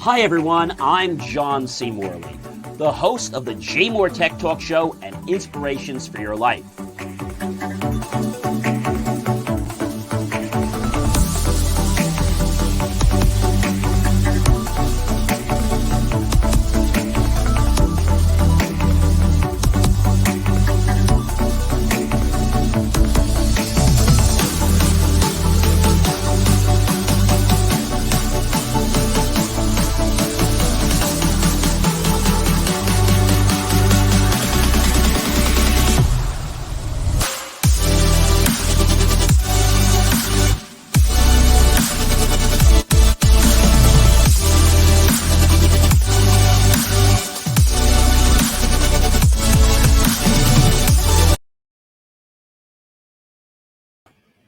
Hi everyone, I'm John C. Morley, the host of the JMOR Tech Talk Show and Inspirations for Your Life.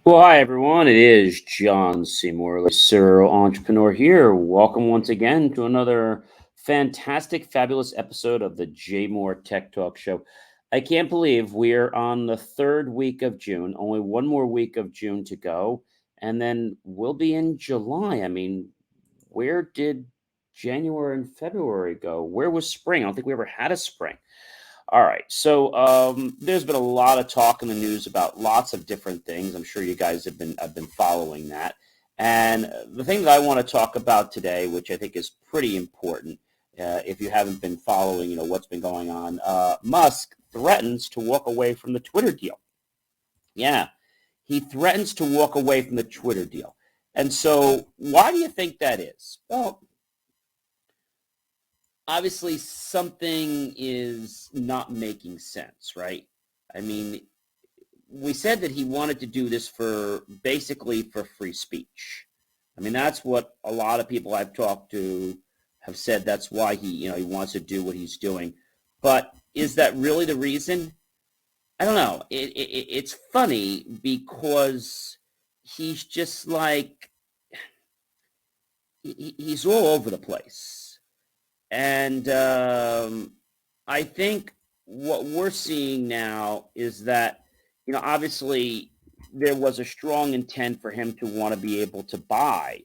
Well, hi everyone. It is John C. Morley, serial entrepreneur here. Welcome once again to another fantastic, fabulous episode of the JMOR Tech Talk Show. I can't believe we're on the third week of June, only one more week of June to go, and then we'll be in July. I mean, where did January and February go? Where was spring? I don't think we ever had a spring. All right. So there's been a lot of talk in the news about lots of different things. I'm sure you guys have been following that. And the thing that I want to talk about today, which I think is pretty important, if you haven't been following, what's been going on, Musk threatens to walk away from the Twitter deal. Yeah, he threatens to walk away from the Twitter deal. And so why do you think that is? Well, obviously something is not making sense, right? I mean, we said that he wanted to do this for basically for free speech. I mean, that's what a lot of people I've talked to have said. That's why he wants to do what he's doing. But is that really the reason? I don't know. It's funny because he's just like, he's all over the place. And I think what we're seeing now is that, obviously there was a strong intent for him to want to be able to buy,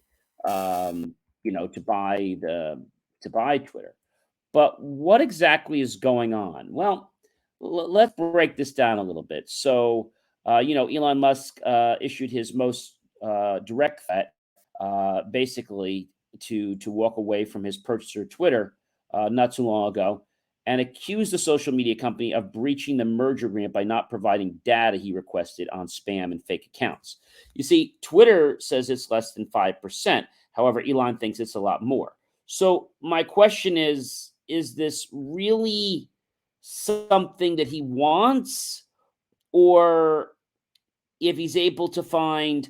to buy Twitter. But what exactly is going on? Well, let's break this down a little bit. So, Elon Musk issued his most direct threat, basically to walk away from his purchaser of Twitter not too long ago, and accused the social media company of breaching the merger agreement by not providing data he requested on spam and fake accounts. You see, Twitter says it's less than 5%. However, Elon thinks it's a lot more. So my question is this really something that he wants? Or if he's able to find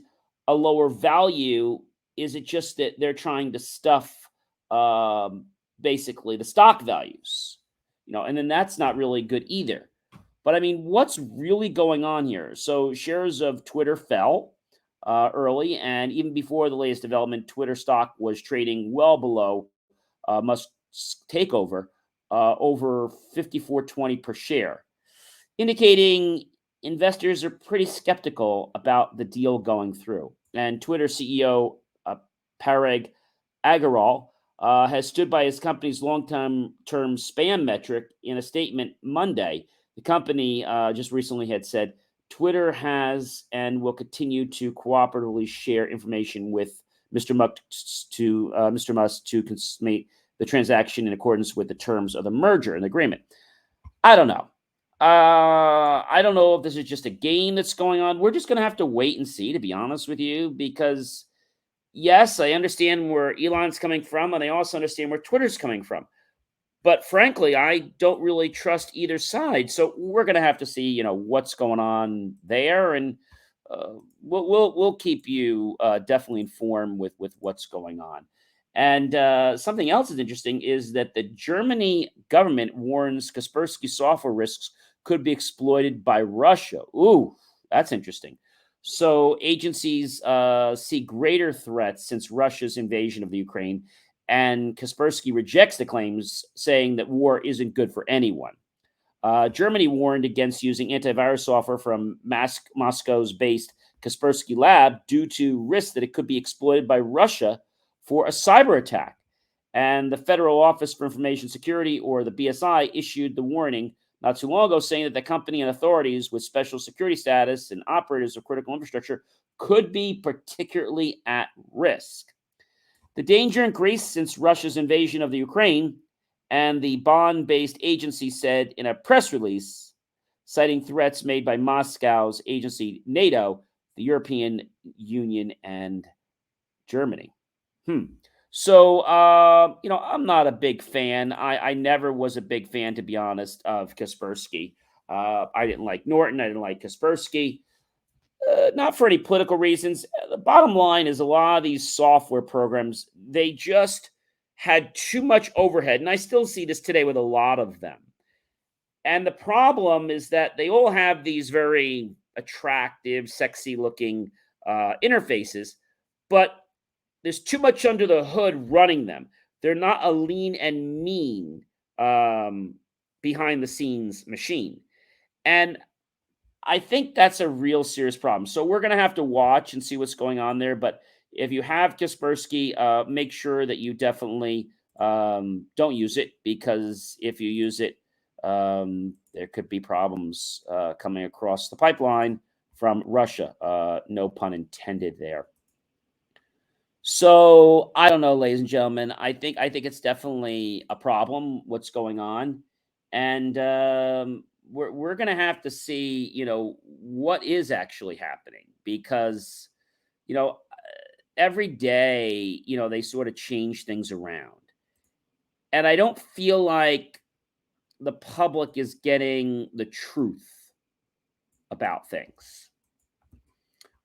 a lower value, is it just that they're trying to stuff basically the stock values? And then that's not really good either. But I mean, what's really going on here? So shares of Twitter fell early, and even before the latest development, Twitter stock was trading well below Musk's takeover, over 54.20 per share, indicating investors are pretty skeptical about the deal going through. And Twitter CEO Parag Agrawal has stood by his company's long-term spam metric in a statement Monday. The company just recently had said Twitter has and will continue to cooperatively share information with Mr. Musk to consummate the transaction in accordance with the terms of the merger and agreement. I don't know. I don't know if this is just a game that's going on. We're just going to have to wait and see, to be honest with you, because yes, I understand where Elon's coming from, and I also understand where Twitter's coming from. But frankly, I don't really trust either side. So we're going to have to see, what's going on there, and we'll keep you definitely informed with what's going on. And something else is interesting is that the Germany government warns Kaspersky software risks could be exploited by Russia. Ooh, that's interesting. So agencies see greater threats since Russia's invasion of the Ukraine, and Kaspersky rejects the claims, saying that war isn't good for anyone. Germany warned against using antivirus software from Moscow's based Kaspersky lab due to risks that it could be exploited by Russia for a cyber attack. And the Federal Office for Information Security, or the BSI, issued the warning not too long ago saying that the company and authorities with special security status and operators of critical infrastructure could be particularly at risk. The danger increased since Russia's invasion of the Ukraine, and the Bonn-based agency said in a press release, citing threats made by Moscow's agency NATO, the European Union, and Germany. So, I'm not a big fan. I never was a big fan, to be honest, of Kaspersky. I didn't like Norton. I didn't like Kaspersky. Not for any political reasons. The bottom line is a lot of these software programs, they just had too much overhead. And I still see this today with a lot of them. And the problem is that they all have these very attractive, sexy looking interfaces, but there's too much under the hood running them. They're not a lean and mean behind the scenes machine. And I think that's a real serious problem. So we're going to have to watch and see what's going on there. But if you have Kaspersky, make sure that you definitely don't use it, because if you use it, there could be problems coming across the pipeline from Russia. No pun intended there. So I don't know, ladies and gentlemen. I think it's definitely a problem what's going on, and we're gonna have to see, what is actually happening, because you know every day, they sort of change things around, and I don't feel like the public is getting the truth about things,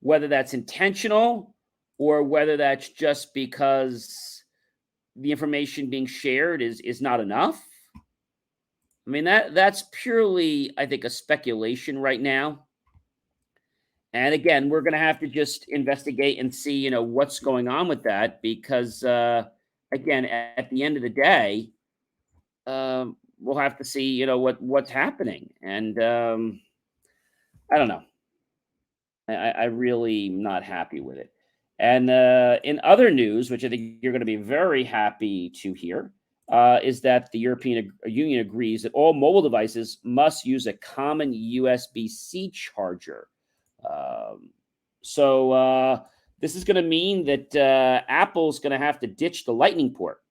whether that's intentional or whether that's just because the information being shared is not enough. I mean, that's purely, I think, a speculation right now. And again, we're going to have to just investigate and see, what's going on with that, because again, at the end of the day, we'll have to see, what's happening. And I don't know. I really am not happy with it. And in other news, which I think you're going to be very happy to hear, is that the European Union agrees that all mobile devices must use a common USB-C charger. Um, so this is going to mean that Apple's going to have to ditch the Lightning port.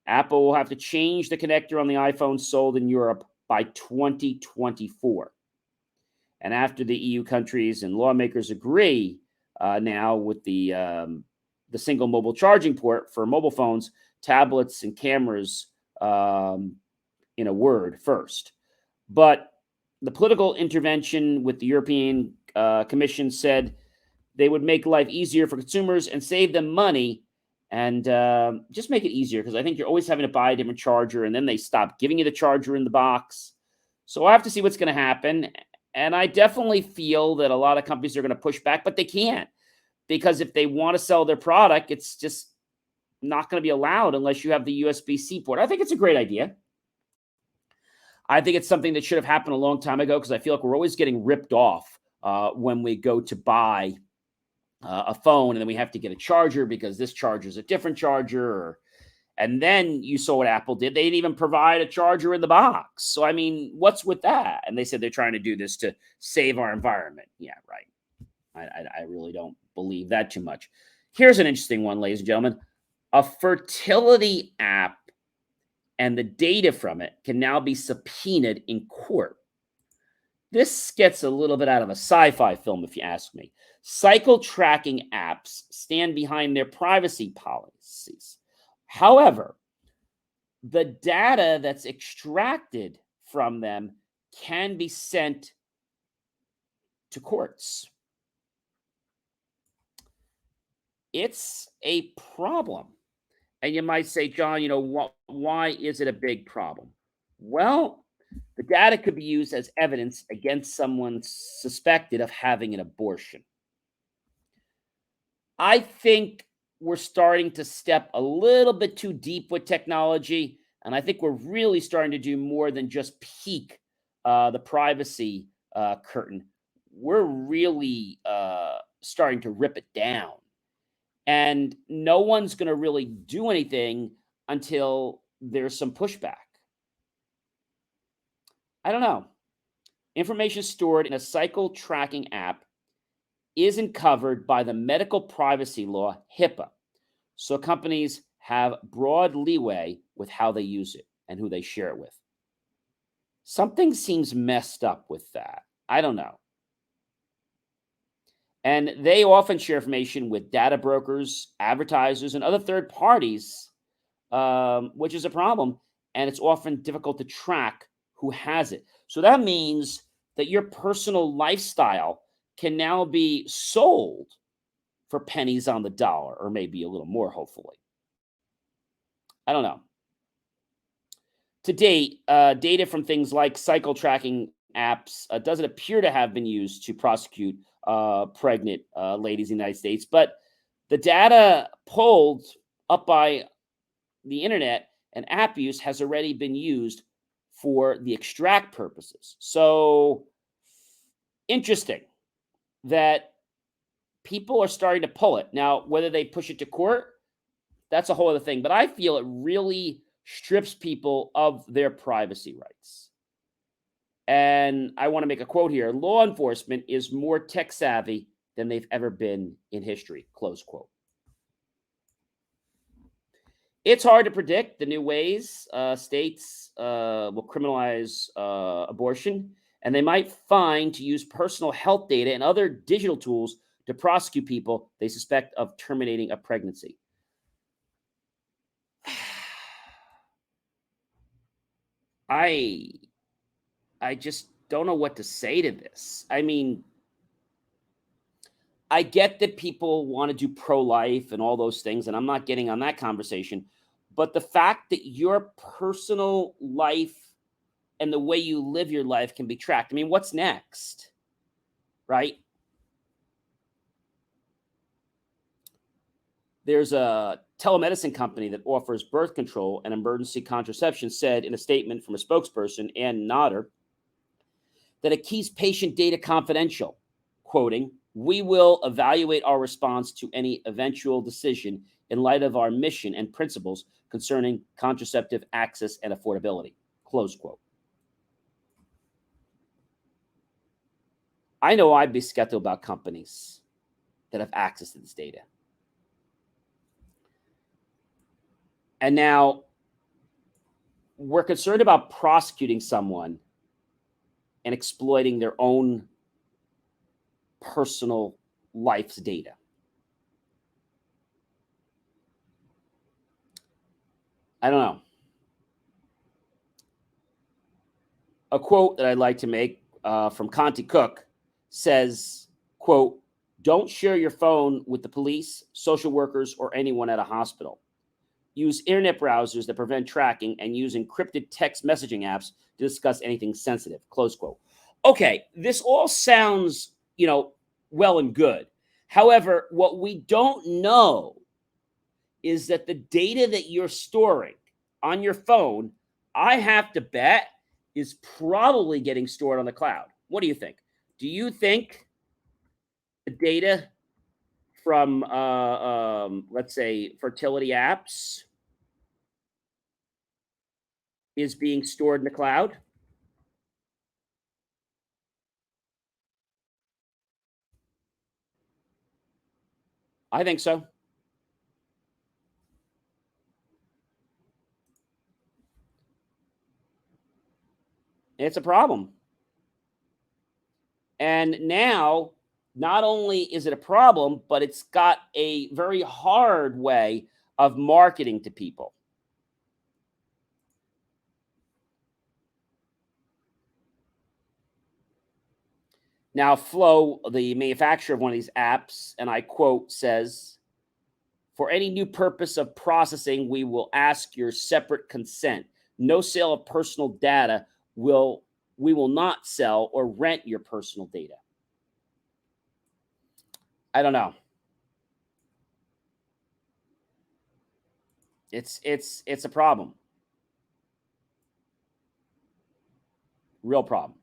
Apple will have to change the connector on the iPhone sold in Europe by 2024. And after the EU countries and lawmakers agree now with the single mobile charging port for mobile phones, tablets, and cameras, in a word first. But the political intervention with the European Commission said they would make life easier for consumers and save them money, and just make it easier, because I think you're always having to buy a different charger, and then they stop giving you the charger in the box. So I have to see what's going to happen. And I definitely feel that a lot of companies are going to push back, but they can't, because if they want to sell their product, it's just not going to be allowed unless you have the USB-C port. I think it's a great idea. I think it's something that should have happened a long time ago, because I feel like we're always getting ripped off when we go to buy a phone, and then we have to get a charger because this charger is a different charger. And then you saw what Apple did. They didn't even provide a charger in the box. So, I mean, what's with that? And they said they're trying to do this to save our environment. Yeah, right. I really don't believe that too much. Here's an interesting one, ladies and gentlemen. A fertility app and the data from it can now be subpoenaed in court. This gets a little bit out of a sci-fi film, if you ask me. Cycle tracking apps stand behind their privacy policies. However, the data that's extracted from them can be sent to courts. It's a problem. And you might say, John, why is it a big problem? Well, the data could be used as evidence against someone suspected of having an abortion. I think we're starting to step a little bit too deep with technology, and I think we're really starting to do more than just peek the privacy curtain. We're really starting to rip it down, and no one's going to really do anything until there's some pushback. I don't know. Information stored in a cycle tracking app isn't covered by the medical privacy law, HIPAA. So companies have broad leeway with how they use it and who they share it with. Something seems messed up with that. I don't know. And they often share information with data brokers, advertisers, and other third parties, which is a problem. And it's often difficult to track who has it. So that means that your personal lifestyle can now be sold for pennies on the dollar, or maybe a little more, hopefully. I don't know. To date, data from things like cycle tracking apps doesn't appear to have been used to prosecute pregnant ladies in the United States, but the data pulled up by the internet and app use has already been used for the extract purposes. So interesting that people are starting to pull it. Now, whether they push it to court, that's a whole other thing. But I feel it really strips people of their privacy rights. And I want to make a quote here. Law enforcement is more tech savvy than they've ever been in history, close quote. It's hard to predict the new ways states will criminalize abortion, and they might find to use personal health data and other digital tools to prosecute people they suspect of terminating a pregnancy. I just don't know what to say to this. I mean, I get that people want to do pro-life and all those things, and I'm not getting on that conversation. But the fact that your personal life and the way you live your life can be tracked. I mean, what's next? Right? There's a telemedicine company that offers birth control and emergency contraception said in a statement from a spokesperson, Ann Nodder, that it keeps patient data confidential, quoting, "We will evaluate our response to any eventual decision in light of our mission and principles concerning contraceptive access and affordability," close quote. I know I'd be skeptical about companies that have access to this data. And now we're concerned about prosecuting someone and exploiting their own personal life's data. I don't know. A quote that I'd like to make from Conti Cook says, quote, "Don't share your phone with the police, social workers, or anyone at a hospital. Use internet browsers that prevent tracking and use encrypted text messaging apps to discuss anything sensitive," close quote. Okay, this all sounds, well and good. However, what we don't know is that the data that you're storing on your phone, I have to bet, is probably getting stored on the cloud. What do you think? Do you think the data from, let's say, fertility apps is being stored in the cloud? I think so. It's a problem. And now, not only is it a problem, but it's got a very hard way of marketing to people. Now, Flow, the manufacturer of one of these apps, and I quote, says, "For any new purpose of processing, we will ask your separate consent. No sale of personal data will we will not sell or rent your personal data." I don't know. It's a problem. Real problem.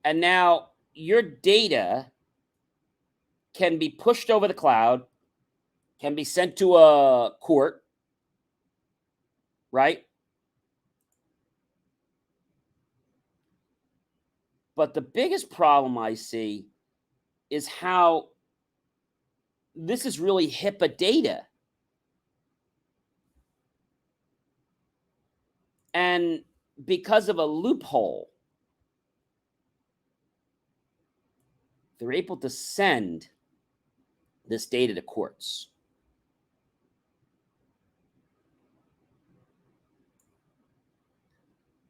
And now your data can be pushed over the cloud can be sent to a court, right? But the biggest problem I see is how this is really HIPAA data. And because of a loophole, they're able to send this data to courts.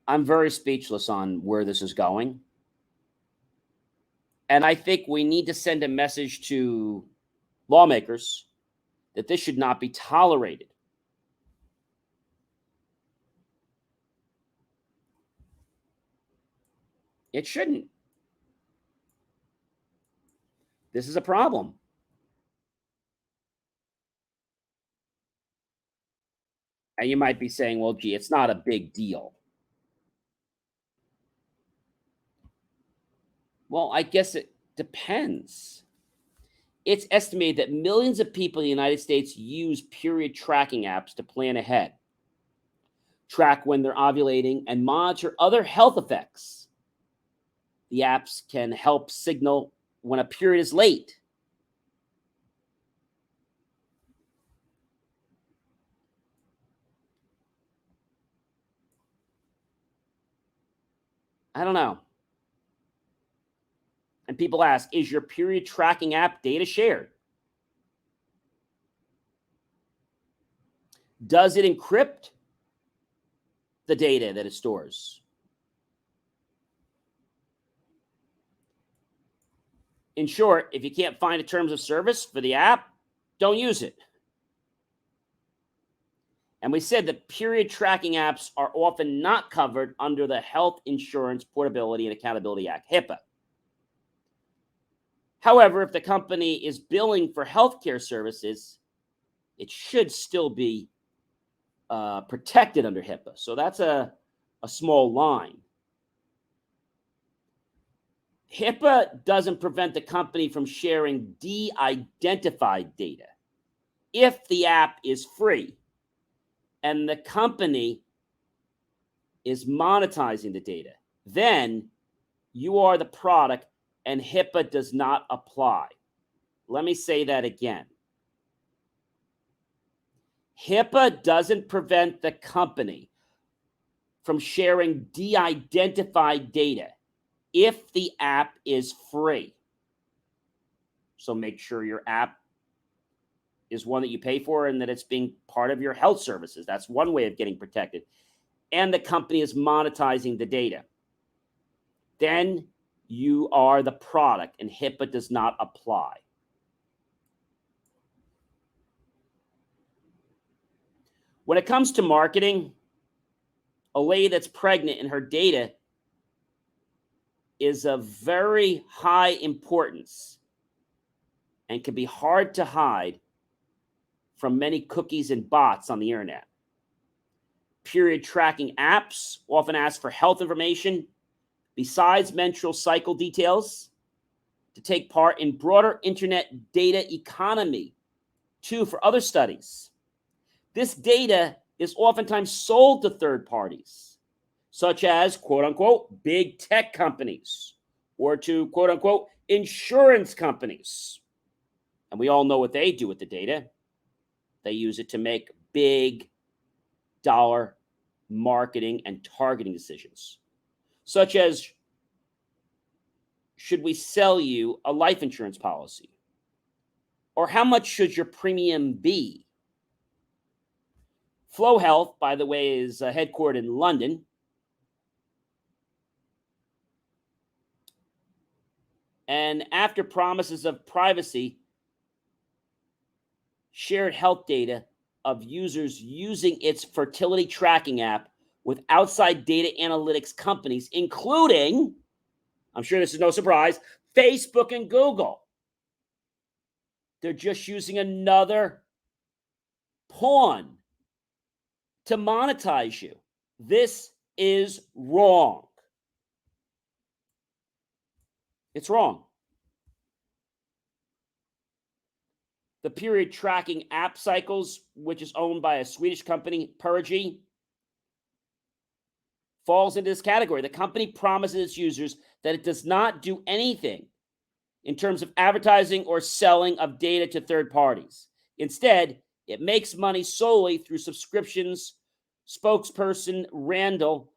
I'm very speechless on where this is going. And I think we need to send a message to lawmakers that this should not be tolerated. It shouldn't. This is a problem. And you might be saying, well, gee, it's not a big deal. Well, I guess it depends. It's estimated that millions of people in the United States use period tracking apps to plan ahead, track when they're ovulating, and monitor other health effects. The apps can help signal when a period is late. I don't know. And people ask, is your period tracking app data shared? Does it encrypt the data that it stores? In short, if you can't find a terms of service for the app, don't use it. And we said that period tracking apps are often not covered under the Health Insurance Portability and Accountability Act, HIPAA. However, if the company is billing for healthcare services, it should still be protected under HIPAA. So that's a small line. HIPAA doesn't prevent the company from sharing de-identified data if the app is free and the company is monetizing the data. Then you are the product and HIPAA does not apply. Let me say that again. HIPAA doesn't prevent the company from sharing de-identified data if the app is free. So make sure your app is one that you pay for and that it's being part of your health services. That's one way of getting protected. And the company is monetizing the data. Then you are the product and HIPAA does not apply. When it comes to marketing, a lady that's pregnant and her data is of very high importance and can be hard to hide from many cookies and bots on the internet. Period tracking apps often ask for health information besides menstrual cycle details to take part in broader internet data economy, too, for other studies. This data is oftentimes sold to third parties, such as, quote unquote, big tech companies, or to, quote unquote, insurance companies. And we all know what they do with the data. They use it to make big dollar marketing and targeting decisions, such as, should we sell you a life insurance policy? Or how much should your premium be? Flow Health, by the way, is headquartered in London. And after promises of privacy, shared health data of users using its fertility tracking app with outside data analytics companies, including, I'm sure this is no surprise, Facebook and Google. They're just using another pawn to monetize you. This is wrong. It's wrong. The period tracking app cycles, which is owned by a Swedish company, Perigi, falls into this category. The company promises its users that it does not do anything in terms of advertising or selling of data to third parties. Instead, it makes money solely through subscriptions, spokesperson Randall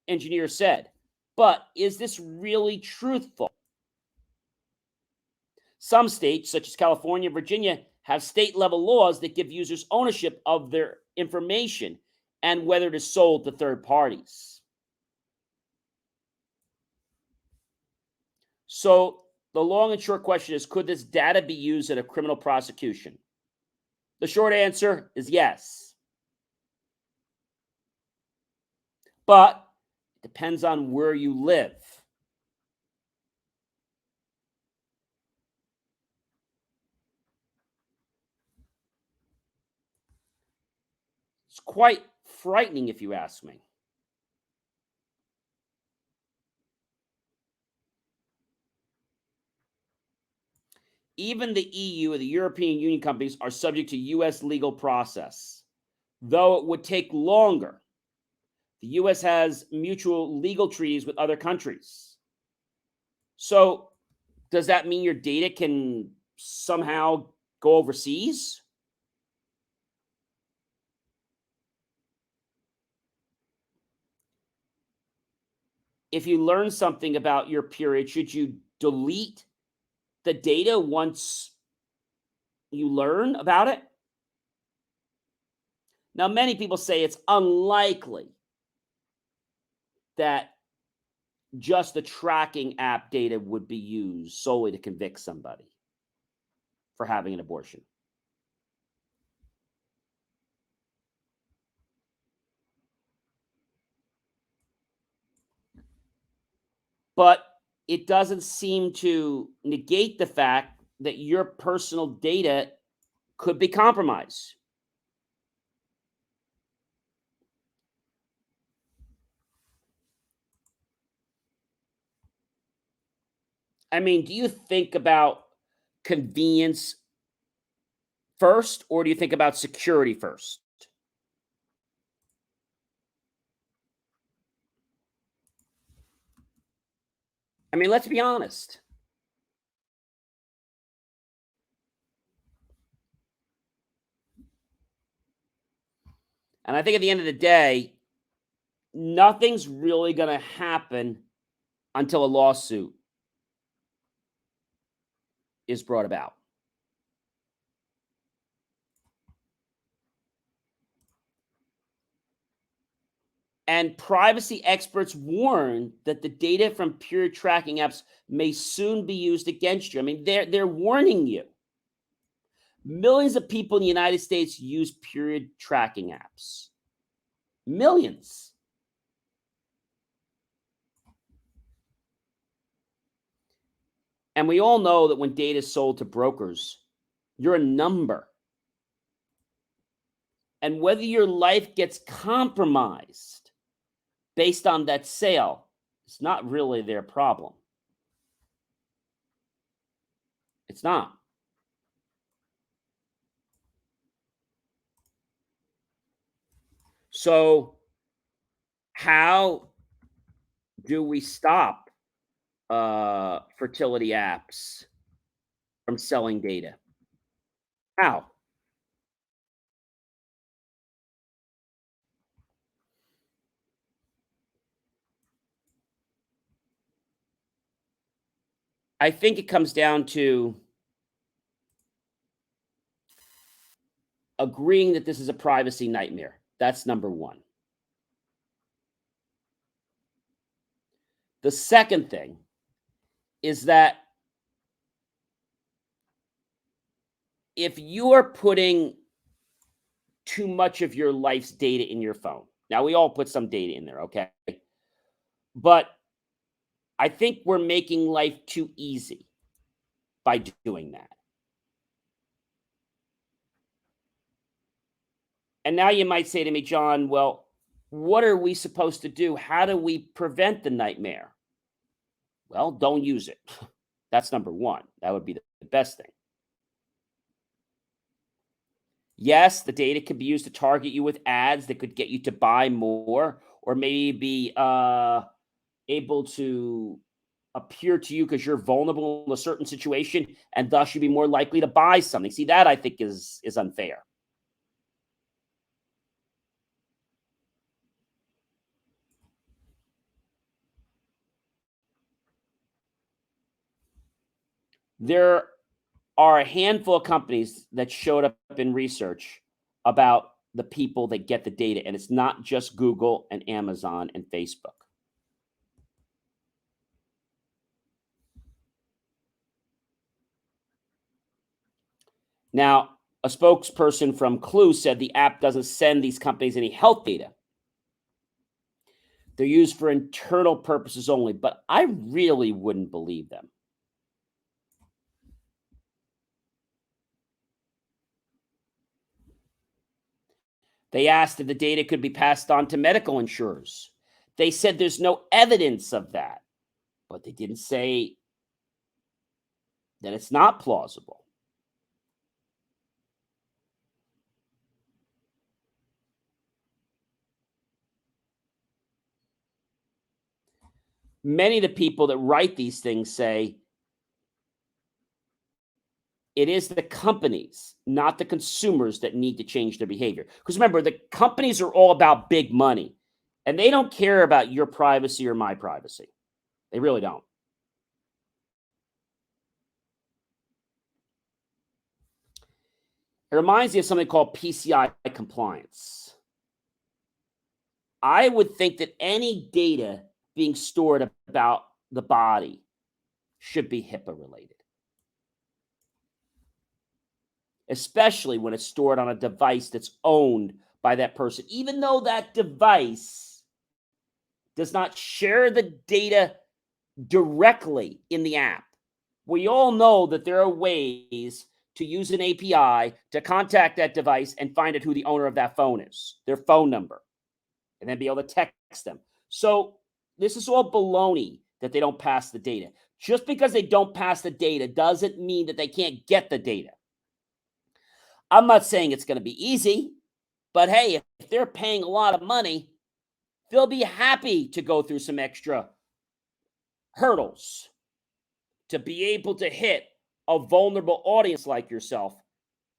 engineer said. But is this really truthful? Some states, such as California and Virginia, have state-level laws that give users ownership of their information and whether it is sold to third parties. So the long and short question is, could this data be used in a criminal prosecution? The short answer is yes. But it depends on where you live. It's quite frightening, if you ask me. Even the EU or the European Union companies are subject to US legal process, though it would take longer. The US has mutual legal treaties with other countries. So, does that mean your data can somehow go overseas? If you learn something about your period, should you delete the data once you learn about it? Now, many people say it's unlikely that just the tracking app data would be used solely to convict somebody for having an abortion. But it doesn't seem to negate the fact that your personal data could be compromised. I mean, do you think about convenience first, or do you think about security first? I mean, let's be honest. And I think at the end of the day, nothing's really going to happen until a lawsuit is brought about. And privacy experts warn that the data from period tracking apps may soon be used against you. I mean, they're warning you. Millions of people in the United States use period tracking apps. Millions. And we all know that when data is sold to brokers, you're a number. And whether your life gets compromised based on that sale, it's not really their problem. It's not. So, how do we stop fertility apps from selling data? How? I think it comes down to agreeing that this is a privacy nightmare. That's number one. The second thing is that if you are putting too much of your life's data in your phone, now we all put some data in there, okay? But I think we're making life too easy by doing that. And now you might say to me, John, well, what are we supposed to do? How do we prevent the nightmare? Well, don't use it. That's number one. That would be the best thing. Yes, the data could be used to target you with ads that could get you to buy more, or maybe be able to appear to you because you're vulnerable in a certain situation, and thus you'd be more likely to buy something. See, that I think is unfair. There are a handful of companies that showed up in research about the people that get the data, and it's not just Google and Amazon and Facebook. Now, a spokesperson from Clue said the app doesn't send these companies any health data. They're used for internal purposes only, but I really wouldn't believe them. They asked if the data could be passed on to medical insurers. They said there's no evidence of that, but they didn't say that it's not plausible. Many of the people that write these things say it is the companies, not the consumers, that need to change their behavior. Because remember, the companies are all about big money, and they don't care about your privacy or my privacy. They really don't. It reminds me of something called PCI compliance. I would think that any data being stored about the body should be HIPAA related, especially when it's stored on a device that's owned by that person, even though that device does not share the data directly in the app. We all know that there are ways to use an API to contact that device and find out who the owner of that phone is, their phone number, and then be able to text them. So this is all baloney that they don't pass the data. Just because they don't pass the data doesn't mean that they can't get the data. I'm not saying it's going to be easy, but hey, if they're paying a lot of money, they'll be happy to go through some extra hurdles to be able to hit a vulnerable audience like yourself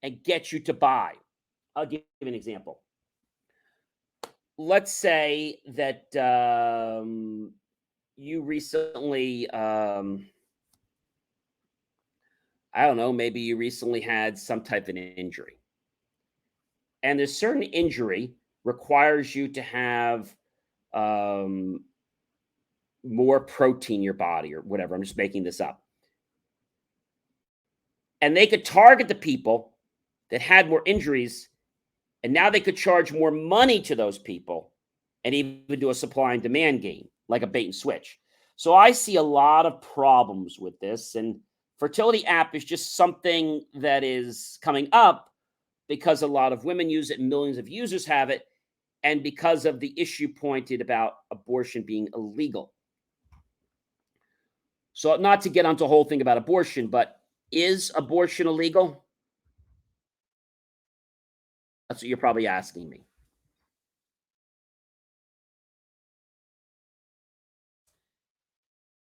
and get you to buy. I'll give you an example. Let's say that you recently, I don't know, maybe you recently had some type of an injury. And a certain injury requires you to have um, more protein in your body or whatever. I'm just making this up. And they could target the people that had more injuries, and now they could charge more money to those people and even do a supply and demand game, like a bait and switch. So I see a lot of problems with this, and fertility app is just something that is coming up because a lot of women use it and millions of users have it, and because of the issue pointed about abortion being illegal. So not to get onto a whole thing about abortion, but is abortion illegal? That's what you're probably asking me.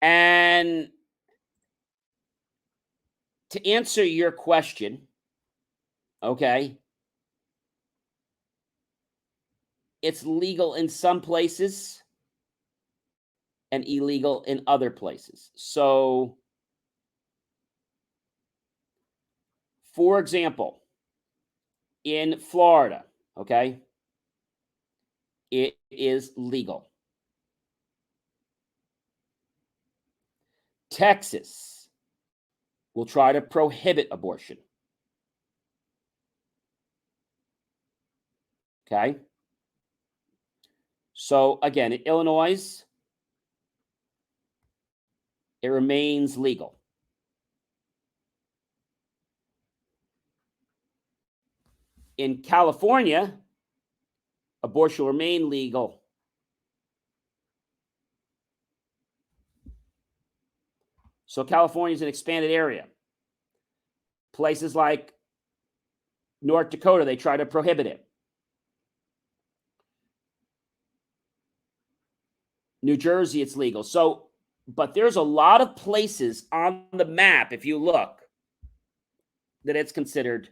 And to answer your question, okay, it's legal in some places and illegal in other places. So, for example, in Florida, okay, it is legal. Texas will try to prohibit abortion. Okay. So, again, in Illinois, it remains legal. In California, abortion will remain legal. So, California is an expanded area. Places like North Dakota, they try to prohibit it. New Jersey, it's legal. So, but there's a lot of places on the map, if you look, that it's considered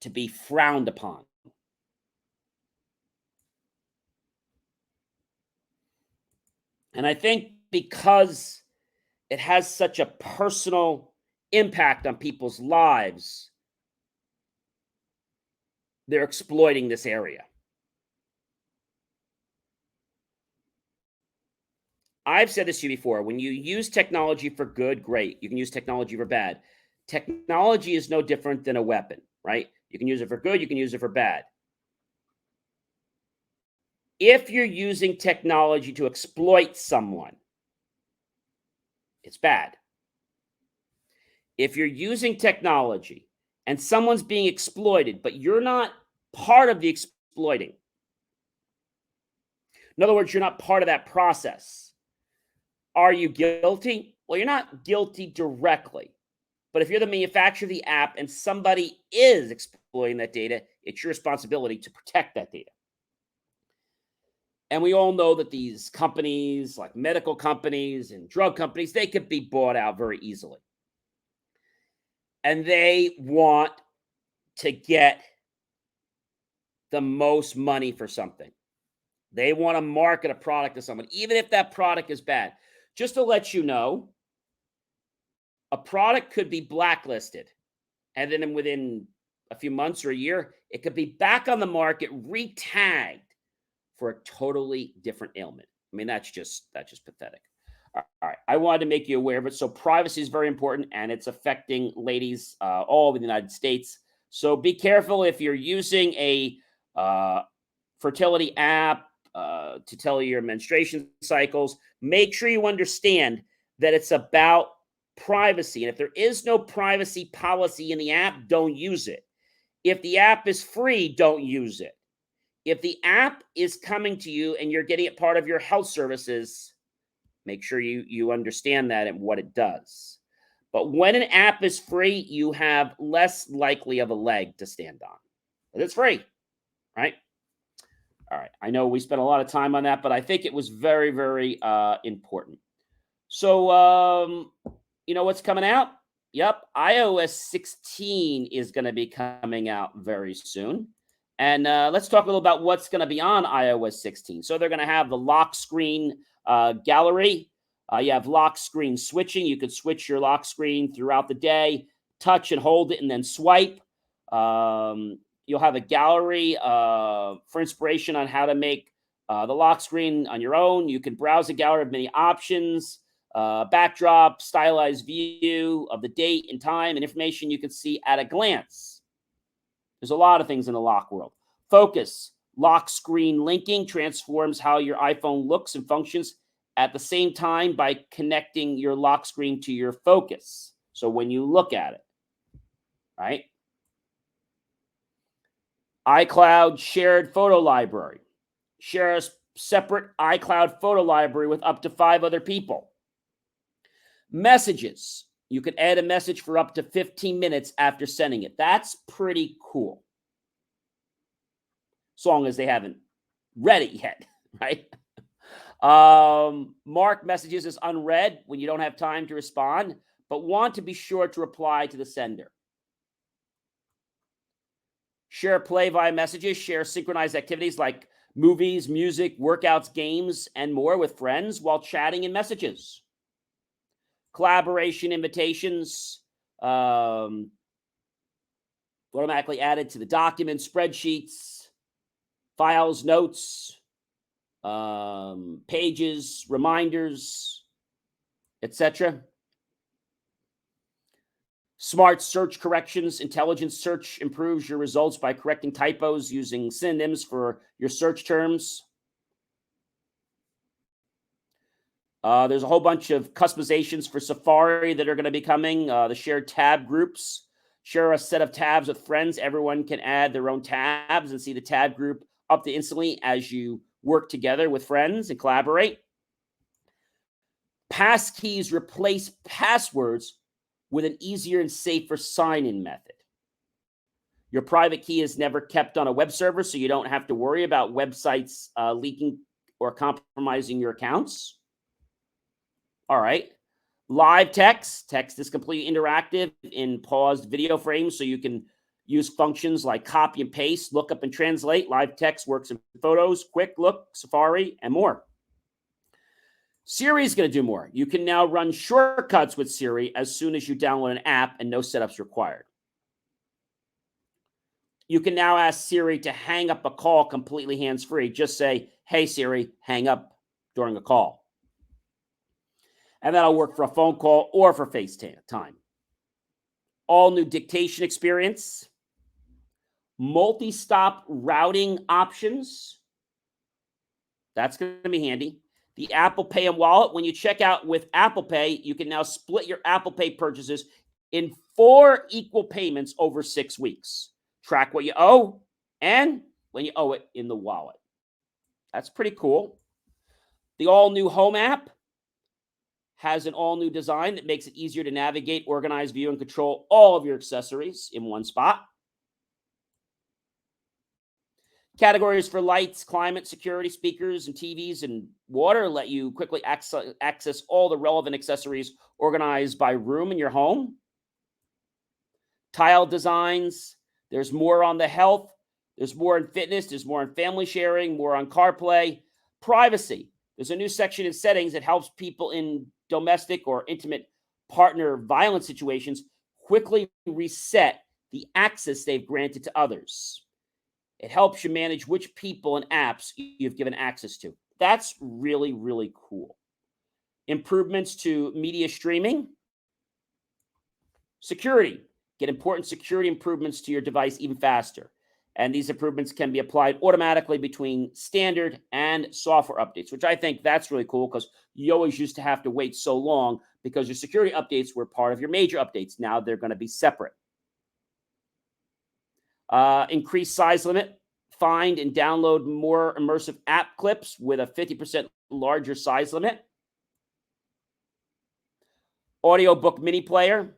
to be frowned upon. And I think because it has such a personal impact on people's lives, they're exploiting this area. I've said this to you before. When you use technology for good, great. You can use technology for bad. Technology is no different than a weapon, right? You can use it for good, you can use it for bad. If you're using technology to exploit someone, it's bad. If you're using technology and someone's being exploited, but you're not part of the exploiting, in other words, you're not part of that process, are you guilty? Well, you're not guilty directly. But if you're the manufacturer of the app and somebody is exploiting that data, it's your responsibility to protect that data. And we all know that these companies, like medical companies and drug companies, they could be bought out very easily. And they want to get the most money for something. They want to market a product to someone, even if that product is bad. Just to let you know, a product could be blacklisted, and then within a few months or a year, it could be back on the market, re-tagged for a totally different ailment. I mean, that's just pathetic. All right, I wanted to make you aware of it. So privacy is very important, and it's affecting ladies all over the United States. So be careful if you're using a fertility app to tell your menstruation cycles. Make sure you understand that it's about privacy. And if there is no privacy policy in the app, don't use it. If the app is free, don't use it. If the app is coming to you and you're getting it part of your health services, make sure you understand that and what it does. But when an app is free, you have less likely of a leg to stand on. But it's free, right? All right. I know we spent a lot of time on that, but I think it was very, very important. So, you know what's coming out? Yep. iOS 16 is going to be coming out very soon. And let's talk a little about what's going to be on iOS 16. So they're going to have the lock screen gallery. You have lock screen switching. You could switch your lock screen throughout the day, touch and hold it, and then swipe. You'll have a gallery for inspiration on how to make the lock screen on your own. You can browse a gallery of many options, backdrop, stylized view of the date and time and information you can see at a glance. There's a lot of things in the lock world. Focus, lock screen linking transforms how your iPhone looks and functions at the same time by connecting your lock screen to your focus. So when you look at it, right? iCloud shared photo library. Share a separate iCloud photo library with up to 5 other people. Messages. You can add a message for up to 15 minutes after sending it. That's pretty cool. As long as they haven't read it yet, right? Mark messages as unread when you don't have time to respond, but want to be sure to reply to the sender. Share play via messages. Share synchronized activities like movies, music, workouts, games, and more with friends while chatting in messages. Collaboration invitations automatically added to the documents, spreadsheets, files, notes, pages, reminders, etc. Smart search corrections. Intelligent search improves your results by correcting typos using synonyms for your search terms. There's a whole bunch of customizations for Safari that are going to be coming. The shared tab groups. Share a set of tabs with friends. Everyone can add their own tabs and see the tab group up instantly as you work together with friends and collaborate. Passkeys replace passwords with an easier and safer sign-in method. Your private key is never kept on a web server, so you don't have to worry about websites leaking or compromising your accounts. All right. Live text. Text is completely interactive in paused video frames, so you can use functions like copy and paste, look up and translate. Live text works in Photos, Quick Look, Safari, and more. Siri is going to do more. You can now run shortcuts with Siri as soon as you download an app and no setups required. You can now ask Siri to hang up a call completely hands-free. Just say, hey, Siri, hang up during a call. And that'll work for a phone call or for FaceTime. All new dictation experience. Multi-stop routing options. That's going to be handy. The Apple Pay and Wallet. When you check out with Apple Pay, you can now split your Apple Pay purchases in 4 equal payments over 6 weeks. Track what you owe and when you owe it in the wallet. That's pretty cool. The all-new Home app has an all-new design that makes it easier to navigate, organize, view, and control all of your accessories in one spot. Categories for lights, climate, security, speakers, and TVs and water let you quickly access all the relevant accessories organized by room in your home. Tile designs. There's more on the health. There's more in fitness. There's more on family sharing, more on CarPlay. Privacy. There's a new section in settings that helps people in domestic or intimate partner violence situations quickly reset the access they've granted to others. It helps you manage which people and apps you've given access to. That's really, really cool. Improvements to media streaming. Security. Get important security improvements to your device even faster. And these improvements can be applied automatically between standard and software updates, which I think that's really cool because you always used to have to wait so long because your security updates were part of your major updates. Now they're going to be separate. Increased size limit. Find and download more immersive app clips with a 50% larger size limit. Audiobook mini player.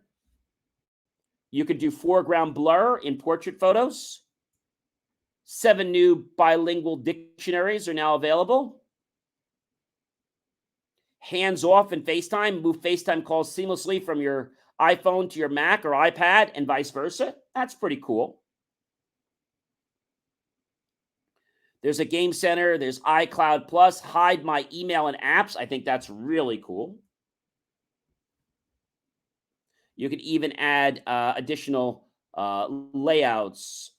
You could do foreground blur in portrait photos. 7 new bilingual dictionaries are now available. Hands off in FaceTime. Move FaceTime calls seamlessly from your iPhone to your Mac or iPad and vice versa. That's pretty cool. There's a game center. There's iCloud Plus. Hide my email and apps. I think that's really cool. You can even add additional layouts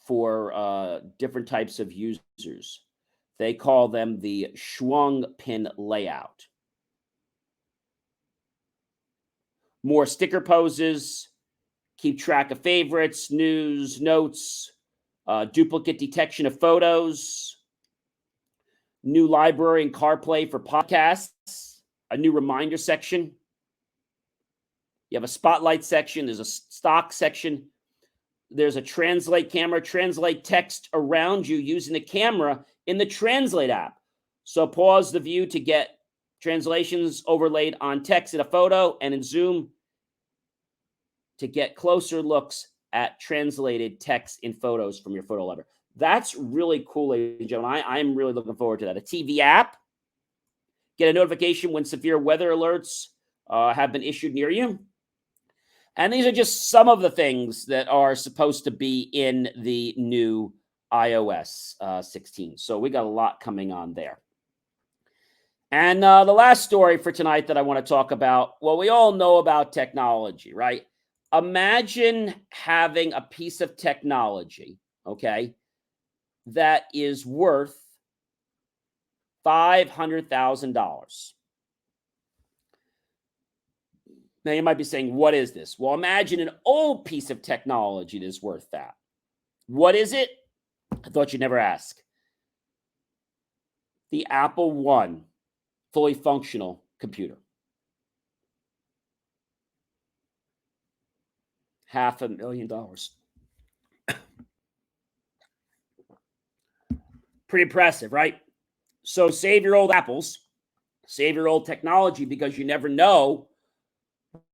for different types of users. They call them the Schwung pin layout. More sticker poses. Keep track of favorites, news, notes, duplicate detection of photos. New library and CarPlay for podcasts. A new reminder section. You have a spotlight section. There's a stock section. There's a translate camera. Translate text around you using the camera in the Translate app. So pause the view to get translations overlaid on text in a photo, and in Zoom to get closer looks at translated text in photos from your photo library. That's really cool, ladies and gentlemen. I'm really looking forward to that. A TV app. Get a notification when severe weather alerts have been issued near you. And these are just some of the things that are supposed to be in the new iOS 16. So we got a lot coming on there. And the last story for tonight that I want to talk about, well, we all know about technology, right? Imagine having a piece of technology, okay, that is worth $500,000. Now, you might be saying, what is this? Well, imagine an old piece of technology that's worth that. What is it? I thought you'd never ask. The Apple I fully functional computer. $500,000. Pretty impressive, right? So save your old Apples, save your old technology, because you never know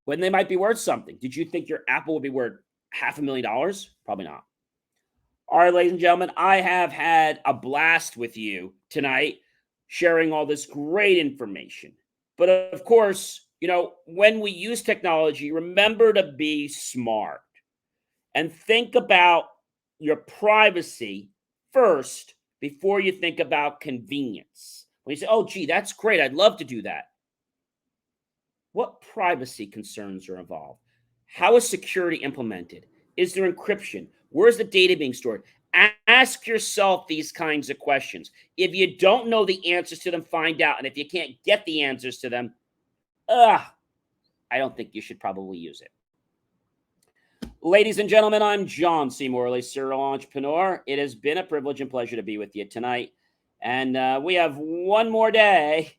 when they might be worth something. Did you think your Apple would be worth $500,000? Probably not. All right, ladies and gentlemen, I have had a blast with you tonight, sharing all this great information. But of course, when we use technology, remember to be smart and think about your privacy first before you think about convenience. When you say, oh, gee, that's great, I'd love to do that. What privacy concerns are involved? How is security implemented? Is there encryption? Where's the data being stored? Ask yourself these kinds of questions. If you don't know the answers to them, find out. And if you can't get the answers to them, I don't think you should probably use it. Ladies and gentlemen, I'm John C. Morley, serial entrepreneur. It has been a privilege and pleasure to be with you tonight. And we have one more day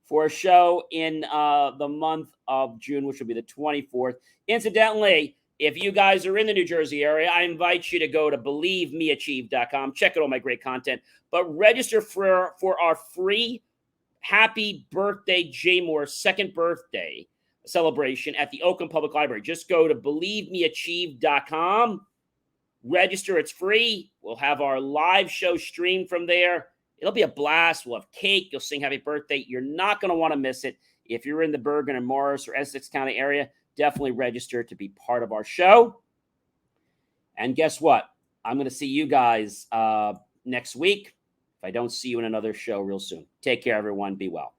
for a show in the month of June, which will be the 24th. Incidentally, if you guys are in the New Jersey area, I invite you to go to believemeachieve.com. Check out all my great content. But register for our free happy birthday JMOR second birthday celebration at the Oakland Public Library. Just go to believemeachieve.com. Register. It's free. We'll have our live show streamed from there. It'll be a blast. We'll have cake. You'll sing happy birthday. You're not going to want to miss it. If you're in the Bergen and Morris or Essex County area, definitely register to be part of our show. And guess what? I'm going to see you guys next week, if I don't see you in another show real soon. Take care, everyone. Be well.